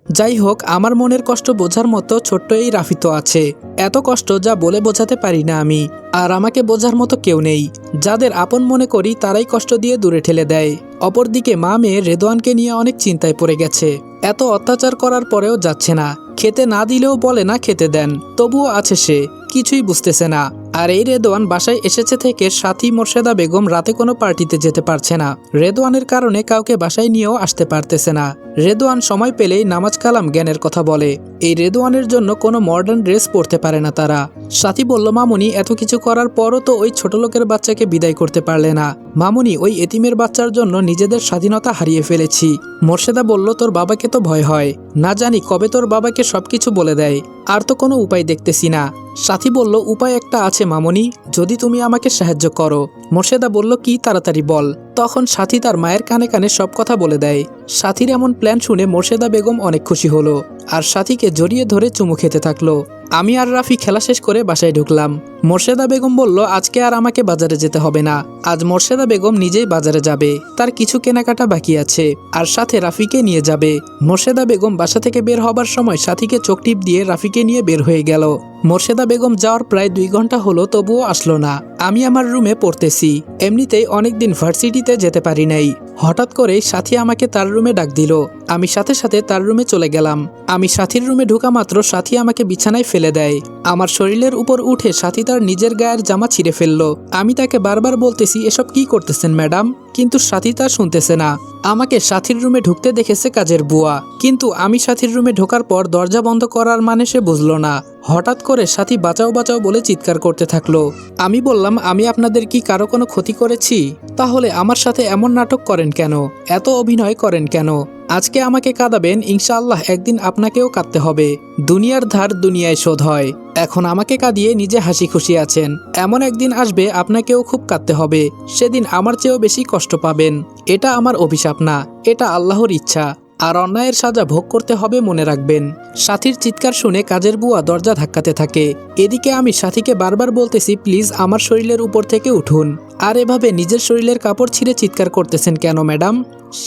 যাই হোক, আমার মনের কষ্ট বোঝার মতো ছোট্ট এই রাফি তো আছে। এত কষ্ট যা বলে বোঝাতে পারি না আমি। আর আমাকে বোঝার মতো কেউ নেই। যাদের আপন মনে করি তারাই কষ্ট দিয়ে দূরে ঠেলে দেয়। অপরদিকে মা মেয়ে রেদওয়ানকে নিয়ে অনেক চিন্তায় পড়ে গেছে। এত অত্যাচার করার পরেও যাচ্ছে না, খেতে না দিলেও বলে না খেতে দেন, তবুও আছে সে, কিছুই বুঝতেছে না। আর এই রেদওয়ান বাসায় এসেছে থেকে সাথী মোর্শেদা বেগম রাতে কোনো পার্টিতে যেতে পারছে না। রেদওয়ানের কারণে কাউকে বাসায় নিয়েও আসতে পারতেছে না। রেদওয়ান সময় পেলেই নামাজ কালাম জ্ঞানের কথা বলে। এই রেদওয়ানের জন্য কোনো মডার্ন ড্রেস পরতে পারে না তারা। সাথী বলল, মামুনি এত কিছু করার পরও তো ওই ছোট লোকের বাচ্চাকে বিদায় করতে পারলে না। মামুনি, ওই এতিমের বাচ্চার জন্য নিজেদের স্বাধীনতা হারিয়ে ফেলেছি। মোর্শেদা বলল, তোর বাবাকে তো ভয় হয়, না জানি কবে তোর বাবাকে সবকিছু বলে দেয়। আর তো কোনো উপায় দেখতেছি না। সাথী বলল, উপায় একটা আছে মামুনি, যদি তুমি আমাকে সাহায্য করো। মোর্শেদা বলল, কি, তাড়াতাড়ি বল। তখন সাথী তার মায়ের কানে কানে সব কথা বলে দেয়। সাথীর এমন প্ল্যান শুনে মোর্শেদা বেগম অনেক খুশি হলো আর সাথীকে জড়িয়ে ধরে চুমু খেতে থাকলো। আমি আর রাফি খেলা শেষ করে বাসায় ঢুকলাম। মোর্শেদা বেগম বলল, আজকে আর আমাকে বাজারে যেতে হবে না। আজ মোর্শেদা বেগম নিজেই বাজারে যাবে, তার কিছু কেনাকাটা বাকি আছে, আর সাথে রাফিকে নিয়ে যাবে। মোর্শেদা বেগম বাসা থেকে বের হবার সময় সাথীকে চোখ টিপ দিয়ে রাফিকে নিয়ে বের হয়ে গেল। মোর্শেদা বেগম যাওয়ার প্রায় 2 ঘন্টা হলো, তবুও আসলো না। আমি আমার রুমে পড়তেছি, এমনিতেই অনেকদিন ভার্সিটিতে যেতে পারি নাই। হঠাৎ করেই সাথী আমাকে তার রুমে ডাক দিল। আমি সাথে সাথে তার রুমে চলে গেলাম। আমি সাথীর রুমে ঢোকা মাত্র সাথী আমাকে বিছানায় ফেলে দেয়। আমার শরীরের উপর উঠে সাথী তার নিজের গায়ের জামা ছিঁড়ে ফেললো। আমি তাকে বারবার বলতেছি, এসব কি করতেছেন ম্যাডাম, কিন্তু সাথী তা শুনতেছে না। আমাকে সাথীর রুমে ঢুকতে দেখেছে কাজের বুয়া, কিন্তু আমি সাথীর রুমে ঢোকার পর দরজা বন্ধ করার মানে সে বুঝলো না। হঠাৎ করে সাথী বাঁচাও বাঁচাও বলে চিৎকার করতে থাকলো। আমি বললাম, আমি আপনাদের কি কারো কোনো ক্ষতি করেছি? তাহলে আমার সাথে এমন নাটক করেন কেন, এত অভিনয় করেন কেন? আজকে আমাকে কাঁদাবেন, ইনশাআল্লাহ একদিন আপনাকেও কাঁদতে হবে। দুনিয়ার ধার দুনিয়ায় শোধ হয়। এখন আমাকে কাঁদিয়ে নিজে হাসি খুশি আছেন, এমন একদিন আসবে আপনাকেও খুব কাঁদতে হবে। সেদিন আমার চেয়েও বেশি কষ্ট পাবেন। এটা আমার অভিশাপ না, এটা আল্লাহর ইচ্ছা। আর অন্যায়ের সাজা ভোগ করতে হবে, মনে রাখবেন। সাথীর চিৎকার শুনে কাজের বুয়া দরজা ধাক্কাতে থাকে। এদিকে আমি সাথীকে বারবার বলতেছি, প্লিজ আমার শরীরের উপর থেকে উঠুন। আর এভাবে নিজের শরীরের কাপড় ছিঁড়ে চিৎকার করতেছেন কেন ম্যাডাম?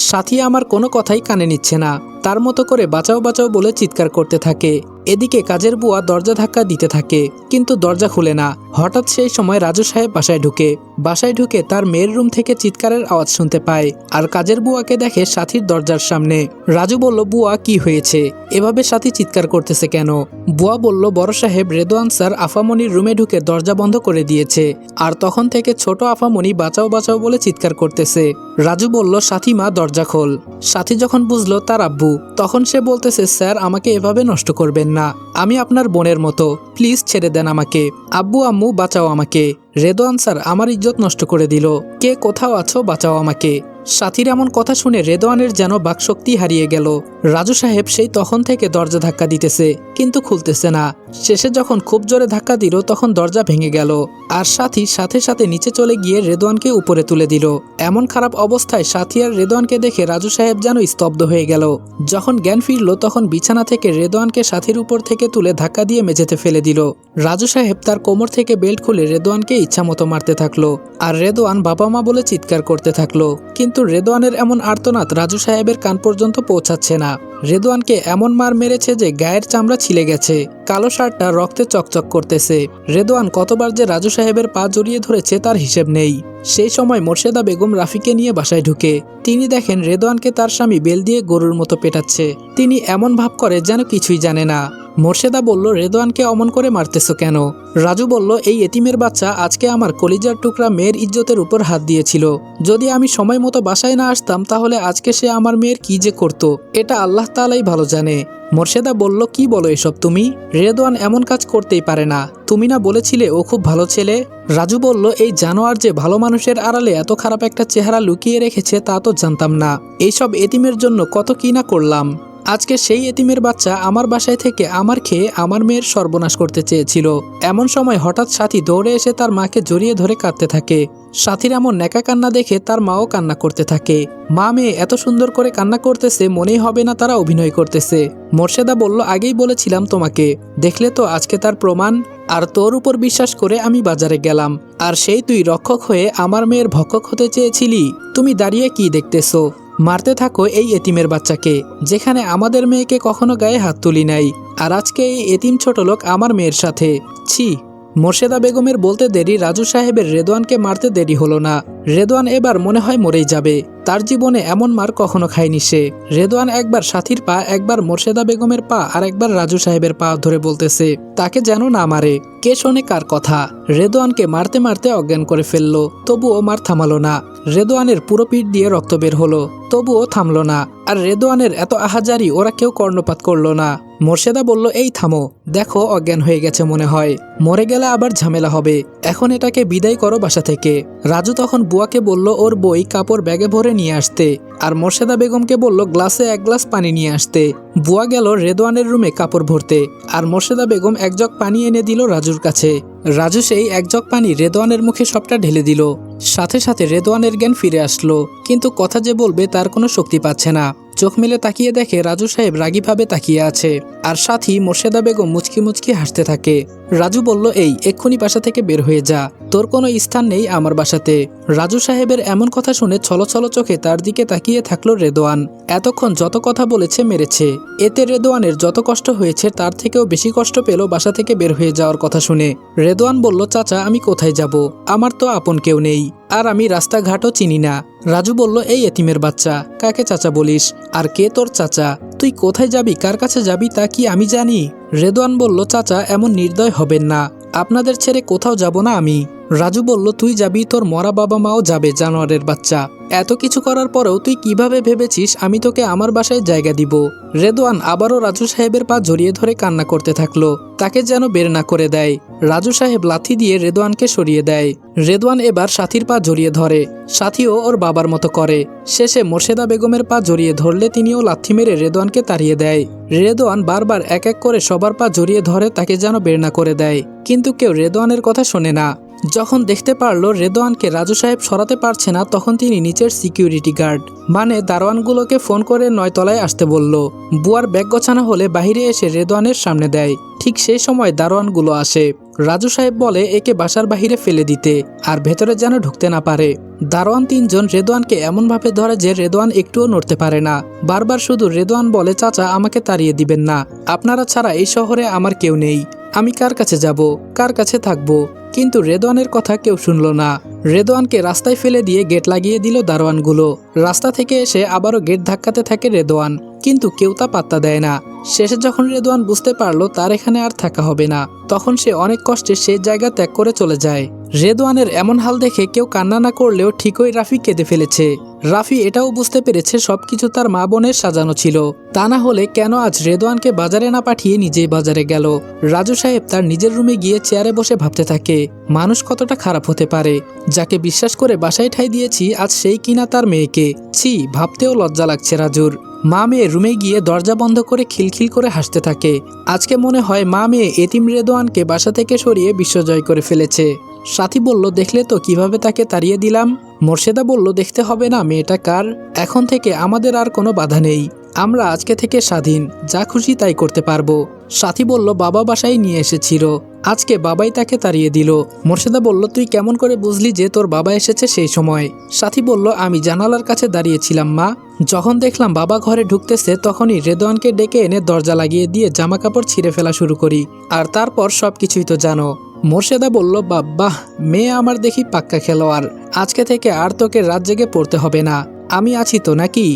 সাথী আমার কোনো কথাই কানে নিচ্ছে না, তার মতো করে বাঁচাও বাঁচাও বলে চিৎকার করতে থাকে। এদিকে কাজের বুয়া দরজা ধাক্কা দিতে থাকে, কিন্তু দরজা খুলে না। হঠাৎ সেই সময় রাজু সাহেব বাসায় ঢুকে তার মেয়ের রুম থেকে চিৎকারের আওয়াজ শুনতে পায়, আর কাজের বুয়াকে দেখে সাথীর দরজার সামনে। রাজু বলল, বুয়া কি হয়েছে, এভাবে সাথী চিৎকার করতেছে কেন? বুয়া বলল, বড় সাহেব রেদওয়ান স্যার আফামনির রুমে ঢুকে দরজা বন্ধ করে দিয়েছে, আর তখন থেকে ছোট আফামনি বাঁচাও বাঁচাও বলে চিৎকার করতেছে। রাজু বলল, সাথী মা দরজা খোল। সাথী যখন বুঝলো তার আব্বু, তখন সে বলতেছে, স্যার আমাকে এভাবে নষ্ট করবেন না, আমি আপনার বোনের মতো, প্লিজ ছেড়ে দেন আমাকে। আব্বু আম্মু বাঁচাও আমাকে, রেদওয়ান স্যার আমার ইজ্জত নষ্ট করে দিল, কে কোথাও আছো বাঁচাও আমাকে। সাথীর এমন কথা শুনে রেদওয়ানের যেন বাকশক্তি হারিয়ে গেল। রাজু সাহেব সেই তখন থেকে দরজা ধাক্কা দিতেছে, কিন্তু খুলতেছে না। শেষে যখন খুব জোরে ধাক্কা দিল তখন দরজা ভেঙে গেল, আর সাথী সাথে সাথে নিচে চলে গিয়ে রেদওয়ানকে উপরে তুলে দিল। এমন খারাপ অবস্থায় সাথী আর রেদওয়ানকে দেখে রাজু সাহেব যেন স্তব্ধ হয়ে গেল। যখন জ্ঞান ফিরল তখন বিছানা থেকে রেদওয়ানকে সাথীর উপর থেকে তুলে ধাক্কা দিয়ে মেঝেতে ফেলে দিল। রাজু সাহেব তার কোমর থেকে বেল্ট খুলে রেদওয়ানকে ইচ্ছামতো মারতে থাকলো, আর রেদওয়ান বাবা মা বলে চিৎকার করতে থাকলো। কিন্তু রেদওয়ানের এমন আর্তনাদ রাজু সাহেবের কান পর্যন্ত পৌঁছাচ্ছে না। রেদওয়ানকে এমন মার মেরেছে যে গায়ের চামড়া ছিলে গেছে, কালো শার্টটা রক্তে চকচক করতেছে। রেদওয়ান কতবার যে রাজু সাহেবের পা জড়িয়ে ধরেছে তার হিসেব নেই। সেই সময় মোর্শেদা বেগম রাফিকে নিয়ে বাসায় ঢুকে তিনি দেখেন রেদওয়ানকে তার স্বামী বেল দিয়ে গরুর মতো পেটাচ্ছে। তিনি এমন ভাব করে যেন কিছুই জানে না। মোর্শেদা বলল, রেদওয়ানকে অমন করে মারতেছো কেন? রাজু বলল, এই এতিমের বাচ্চা আজকে আমার কলিজার টুকরা মেয়ের ইজ্জতের উপর হাত দিয়েছিল। যদি আমি সময় মতো বাসায় না আসতাম তাহলে আজকে সে আমার মেয়ের কি যে করত, এটা আল্লাহ তাআলাই ভালো জানে। মোর্শেদা বলল, কি বলো এসব তুমি? রেদওয়ান এমন কাজ করতেই পারে না, তুমি না বলেছিলে ও খুব ভালো ছেলে? রাজু বলল, এই জানোয়ার যে ভালো মানুষের আড়ালে এত খারাপ একটা চেহারা লুকিয়ে রেখেছে তা তো জানতাম না। এইসব এতিমের জন্য কত কি না করলাম। আজকে সেই এতিমের বাচ্চা আমার বাসায় থেকে আমার খেয়ে আমার মেয়ের সর্বনাশ করতে চেয়েছিল। এমন সময় হঠাৎ সাথী দৌড়ে এসে তার মাকে জড়িয়ে ধরে কাঁদতে থাকে। সাথীর এমন নেকা কান্না দেখে তার মাও কান্না করতে থাকে। মা মেয়ে এত সুন্দর করে কান্না করতেছে, মনেই হবে না তারা অভিনয় করতেছে। মোর্শেদা বলল, আগেই বলেছিলাম তোমাকে, দেখলে তো আজকে তার প্রমাণ। আর তোর উপর বিশ্বাস করে আমি বাজারে গেলাম, আর সেই তুই রক্ষক হয়ে আমার মেয়ের ভক্ষক হতে চেয়েছিলি। তুমি দাঁড়িয়ে কি দেখতেছো? মারতে থাকো এই এতিমের বাচ্চাকে, যেখানে আমাদের মেয়েকে কখনো গায়ে হাত তুলি নাই, আর আজকে এই এতিম ছোট লোক আমার মেয়ের সাথে। ছি। মোর্শেদা বেগমের বলতে দেরি রাজু সাহেবের রেদওয়ানকে মারতে দেরি হলো না। রেদওয়ান এবার মনে হয় মরেই যাবে। তার জীবনে এমন মার কখনো খায়নি সে। রেদওয়ান একবার সাথীর পা, একবার মোর্শেদা বেগমের পা, আর একবার রাজু সাহেবের পা ধরে বলতেছে তাকে যেন না মারে। কে শোনে কার কথা? রেদওয়ানকে মারতে মারতে অজ্ঞান করে ফেললো, তবুও মার থামালো না। রেদওয়ানের পুরো পিঠ দিয়ে রক্ত বের হলো, তবুও থামলো না। আর রেদওয়ানের এত আহাজারি ওরা কেউ কর্ণপাত করলো না। মোর্শেদা বলল, এই থামো, দেখো অজ্ঞান হয়ে গেছে মনে হয়, মরে গেলে আবার ঝামেলা হবে, এখন এটাকে বিদায় করো বাসা থেকে। রাজু তখন বুয়াকে বলল ওর বই কাপড় ব্যাগে ভরে নিয়ে আসতে, আর মোর্শেদা বেগমকে বলল গ্লাসে 1 গ্লাস পানি নিয়ে আসতে। বুয়া গেল রেদওয়ানের রুমে কাপড় ভরতে, আর মোর্শেদা বেগম 1 জগ পানি এনে দিল রাজুর কাছে। রাজু সেই 1 জগ পানি রেদওয়ানের মুখে সবটা ঢেলে দিল। সাথে সাথে রেদওয়ানের জ্ঞান ফিরে আসলো, কিন্তু কথা যে বলবে তার কোনো শক্তি পাচ্ছে না। চোখ মেলে তাকিয়ে দেখে রাজু সাহেব রাগীভাবে তাকিয়ে আছে, আর সাথী মোর্শেদা বেগম মুচকি মুচকি হাসতে থাকে। রাজু বলল, এই এক্ষুনি বাসা থেকে বের হয়ে যা, তোর কোনো স্থান নেই আমার বাসাতে। রাজু সাহেবের এমন কথা শুনে ছলছল চোখে তার দিকে তাকিয়ে থাকলো রেদওয়ান। এতক্ষণ যত কথা বলেছে মেরেছে, এতে রেদওয়ানের যত কষ্ট হয়েছে তার থেকেও বেশি কষ্ট পেল বাসা থেকে বের হয়ে যাওয়ার কথা শুনে। রেদওয়ান বলল, চাচা আমি কোথায় যাব, আমার তো আপন কেউ নেই, আর আমি রাস্তাঘাটও চিনি না। রাজু বলল, এই এতিমের বাচ্চা, কাকে চাচা বলিস? আর কে তোর চাচা? তুই কোথায় যাবি, কার কাছে যাবি তা কি আমি জানি? রেদওয়ান বলল, চাচা এমন নির্দয় হবেন না, আপনাদের ছেড়ে কোথাও যাব না আমি। রাজু বলল, তুই যাবি, তোর মরা বাবা মাও যাবে, জানোয়ারের বাচ্চা। এত কিছু করার পরেও তুই কিভাবে ভেবেছিস আমি তোকে আমার বাসায় জায়গা দিব? রেদওয়ান আবারও রাজু সাহেবের পা জড়িয়ে ধরে কান্না করতে থাকলো, তাকে যেন বের না করে দেয়। রাজু সাহেব লাথি দিয়ে রেদওয়ানকে সরিয়ে দেয়। রেদওয়ান এবার সাথীর পা জড়িয়ে ধরে, সাথীও ওর বাবার মতো করে। শেষে মোর্শেদা বেগমের পা জড়িয়ে ধরলে তিনিও লাথি মেরে রেদওয়ানকে তাড়িয়ে দেয়। রেদওয়ান বারবার এক এক করে সবার পা জড়িয়ে ধরে তাকে যেন বের না করে দেয়, কিন্তু কেউ রেদওয়ানের কথা শোনে না। যখন দেখতে পারলো রেদওয়ানকে রাজু সাহেব সরাতে পারছে না, তখন তিনি নিচের সিকিউরিটি গার্ড মানে দারোয়ানগুলোকে ফোন করে 9 তলায় আসতে বলল। বুয়ার ব্যাগ গোছানো হলে বাহিরে এসে রেদওয়ানের সামনে দেয়। ঠিক সেই সময় দারোয়ানগুলো আসে। রাজু সাহেব বলে একে বাসার বাহিরে ফেলে দিতে, আর ভেতরে যেন ঢুকতে না পারে। দারোয়ান 3 জন রেদওয়ানকে এমনভাবে ধরে যে রেদওয়ান একটুও নড়তে পারে না। বারবার শুধু রেদওয়ান বলে, চাচা আমাকে তাড়িয়ে দিবেন না, আপনারা ছাড়া এই শহরে আমার কেউ নেই, আমি কার কাছে যাব, কার কাছে থাকবো? কিন্তু রেদওয়ানের কথা কেউ শুনল না। রেদওয়ানকে রাস্তায় ফেলে দিয়ে গেট লাগিয়ে দিল দারোয়ানগুলো। রাস্তা থেকে এসে আবারও গেট ধাক্কাতে থাকে রেদওয়ান, কিন্তু কেউ তা পাত্তা দেয় না। শেষে যখন রেদওয়ান বুঝতে পারলো তার এখানে আর থাকা হবে না, তখন সে অনেক কষ্টে সেই জায়গা ত্যাগ করে চলে যায়। রেদওয়ানের এমন হাল দেখে কেউ কান্না না করলেও ঠিকই রাফি কেঁদে ফেলেছে। রাফি এটাও বুঝতে পেরেছে সবকিছু তার মা বোনের সাজানো ছিল, তা না হলে কেন আজ রেদওয়ানকে বাজারে না পাঠিয়ে নিজেই বাজারে গেল। রাজু সাহেব তার নিজের রুমে গিয়ে চেয়ারে বসে ভাবতে থাকে, মানুষ কতটা খারাপ হতে পারে, যাকে বিশ্বাস করে বাসায় ঠাঁই দিয়েছি আজ সেই কিনা তার মেয়েকে। ছি, ভাবতেও লজ্জা লাগছে রাজুর। মা মেয়ে রুমে গিয়ে দরজা বন্ধ করে খিলখিল করে হাসতে থাকে। আজকে মনে হয় মা মেয়ে এতিম রেদওয়ানকে বাসা থেকে সরিয়ে বিশ্বজয় করে ফেলেছে। সাথী বলল, দেখলে তো কিভাবে তাকে তাড়িয়ে দিলাম। মোর্শেদা বলল, দেখতে হবে না মেয়েটা কার, এখন থেকে আমাদের আর কোনো বাধা নেই, আমরা আজকে থেকে স্বাধীন, যা খুশি তাই করতে পারবো। সাথী বলল, বাবা বাসায় নিয়ে এসেছিল, আজকে বাবাই তাকে তাড়িয়ে দিল। মোর্শেদা বলল, তুই কেমন করে বুঝলি যে তোর বাবা এসেছে সেই সময়? সাথী বলল, আমি জানালার কাছে দাঁড়িয়েছিলাম মা, যখন দেখলাম বাবা ঘরে ঢুকতেছে তখনই রেদওয়ানকে ডেকে এনে দরজা লাগিয়ে দিয়ে জামা কাপড় ছিঁড়ে ফেলা শুরু করি, আর তারপর সবকিছুই তো জানো। মোর্শেদা বলল, বাহ, মেয়ে আমার দেখি পাক্কা খেলোয়াড়, আজকে থেকে আর তোকে রাত জেগে পড়তে হবে না, আমি আছি তো নাকি?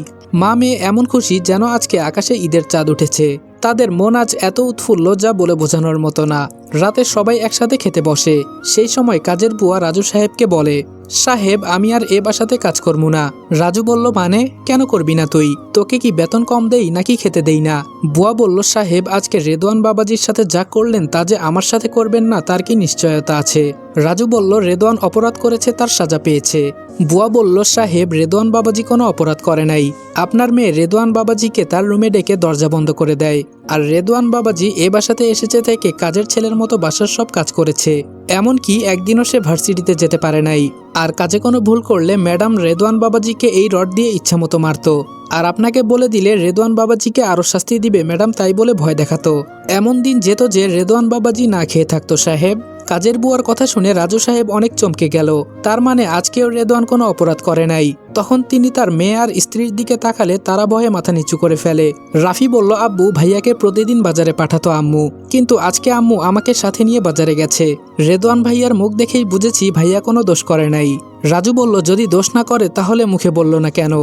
মা মেয়ে এমন খুশি যেন আজকে আকাশে ঈদের চাঁদ উঠেছে। তাদের মন আজ এত উৎফুল্ল যা বলে বোঝানোর মতো না। রাতে সবাই একসাথে খেতে বসে। সেই সময় কাজের বুয়া রাজু সাহেবকে বলে, সাহেব আমি আর এ বাসাতে কাজ করবো না। রাজু বলল, মানে কেন করবি না তুই? তোকে কি বেতন কম দেই নাকি খেতে দেই না? বুয়া বলল, সাহেব আজকে রেদওয়ান বাবাজির সাথে যা করলেন তা যে আমার সাথে করবেন না তার কি নিশ্চয়তা আছে? রাজু বলল, রেদওয়ান অপরাধ করেছে, তার সাজা পেয়েছে। বুয়া বলল, সাহেব রেদওয়ান বাবাজি কোনো অপরাধ করে নাই, আপনার মেয়ে রেদওয়ান বাবাজিকে তার রুমে ডেকে দরজা বন্ধ করে দেয়, আর রেদওয়ান বাবাজি এ বাসাতে এসেছে থেকে কাজের ছেলের মতো বাসার সব কাজ করেছে, এমনকি একদিনও সে ভার্সিটিতে যেতে পারে নাই। আর কাজে কোনো ভুল করলে ম্যাডাম রেদওয়ান বাবাজিকে এই রড দিয়ে ইচ্ছামতো মারতো, আর আপনাকে বলে দিলে রেদওয়ান বাবাজিকে আরো শাস্তি দিবে ম্যাডাম তাই বলে ভয় দেখাতো। এমন দিন যেত যে রেদওয়ান বাবাজি না খেয়ে থাকতো সাহেব। কাজের বুয়ার কথা শুনে রাজু সাহেব অনেক চমকে গেল। তার মানে আজকেও রেদওয়ান কোনো অপরাধ করে নাই। তখন তিনি তার মেয়ে আর স্ত্রীর দিকে তাকালে তারা ভয়ে মাথা নিচু করে ফেলে। রাফি বলল, আব্বু ভাইয়াকে প্রতিদিন বাজারে পাঠাতো আম্মু, কিন্তু আজকে আম্মু আমাকে সাথে নিয়ে বাজারে গেছে। রেদওয়ান ভাইয়ার মুখ দেখেই বুঝেছি ভাইয়া কোনো দোষ করে নাই। রাজু বলল, যদি দোষ না করে তাহলে মুখে বলল না কেন?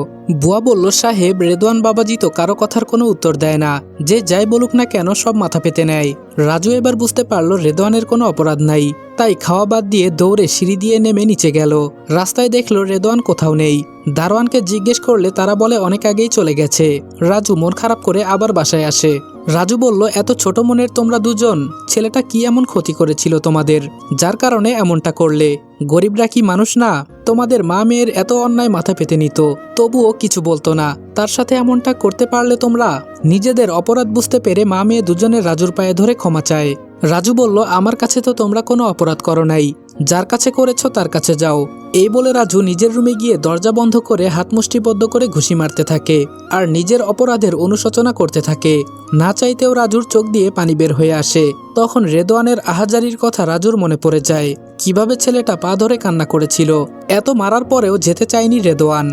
বুয়া বলল, সাহেব রেদওয়ান বাবাজি তো কারো কথার কোনো উত্তর দেয় না, যে যাই বলুক না কেন সব মাথা পেতে নেয়। রাজু এবার বুঝতে পারলো রেদওয়ানের কোনো অপরাধ নাই, তাই খাওয়া বাদ দিয়ে দৌড়ে সিঁড়ি দিয়ে নেমে নিচে গেল। রাস্তায় দেখলো রেদওয়ান কোথাও নেই। দারোয়ানকে জিজ্ঞেস করলে তারা বলে অনেক আগেই চলে গেছে। রাজু মন খারাপ করে আবার বাসায় আসে। রাজু বলল, এত ছোট মনের তোমরা দুজন, ছেলেটা কি এমন ক্ষতি করেছিল তোমাদের, যার কারণে এমনটা করলে? গরিবরা কি মানুষ না? তোমাদের মা মেয়ের এত অন্যায় মাথা পেতে নিত, তবুও কিছু বলতো না। তার সাথে এমনটা করতে পারলে তোমরা? নিজেদের অপরাধ বুঝতে পেরে মা মেয়ে দুজনের রাজুর পায়ে ধরে ক্ষমা চায়। রাজু বলল, আমার কাছে তো তোমরা কোনো অপরাধ করো নাই, যার কাছে করেছ তার কাছে যাও। এই বলে রাজু নিজের রুমে গিয়ে দরজা বন্ধ করে হাত মুষ্টিবদ্ধ করে ঘুষি মারতে থাকে আর নিজের অপরাধের অনুশোচনা করতে থাকে। না চাইতেও রাজুর চোখ দিয়ে পানি বের হয়ে আসে। তখন রেদওয়ানের আহাজারির কথা রাজুর মনে পড়ে যায়, কিভাবে ছেলেটা পা ধরে কান্না করেছিল। এত মারার পরেও যেতে চায়নি রেদওয়ান।